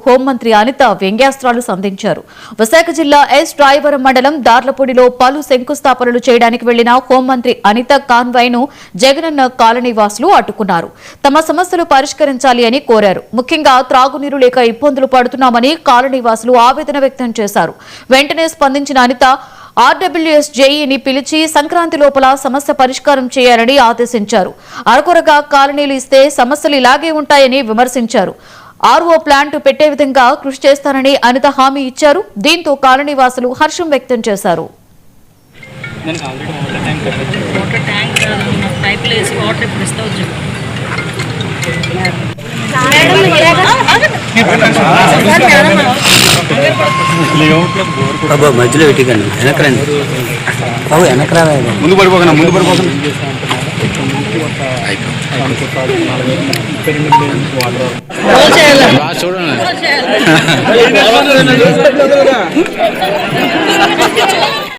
హోంమంత్రి అనిత వ్యంగ్యాస్త్రాలు సంధించారు. విశాఖ జిల్లా ఎస్ రాయవరం మండలం దార్లపూడిలో పలు శంకుస్థాపనలు చేయడానికి వెళ్లిన హోంమంత్రి అనిత కాన్వాయ్ను జగనన్న కాలనీ వాసులు అడ్డుకున్నారు. తమ సమస్యలు పరిష్కరించాలి అని కోరారు. ముఖ్యంగా త్రాగునీరు లేక ఇబ్బందులు పడుతున్నామని కాలనీ వాసులు ఆవేదన వ్యక్తం చేశారు. వెంటనే స్పందించిన అనిత ఆర్డబ్ల్యూఎస్ జేఈని పిలిచి సంక్రాంతి లోపల సమస్య పరిష్కారం చేయాలని ఆదేశించారు. అరకొరగా కాలనీలు ఇస్తే సమస్యలు ఇలాగే ఉంటాయని విమర్శించారు. ఆర్ఓ ప్లాంట్ పెట్టే విధంగా కృషి చేస్తానని అనిత హామీ ఇచ్చారు. దీంతో కాలనీ వాసులు హర్షం వ్యక్తం చేశారు. మధ్యలో పెట్టికండి వెనకరండి బాబు వెనకరా ముందు పడిపోకనా చూడండి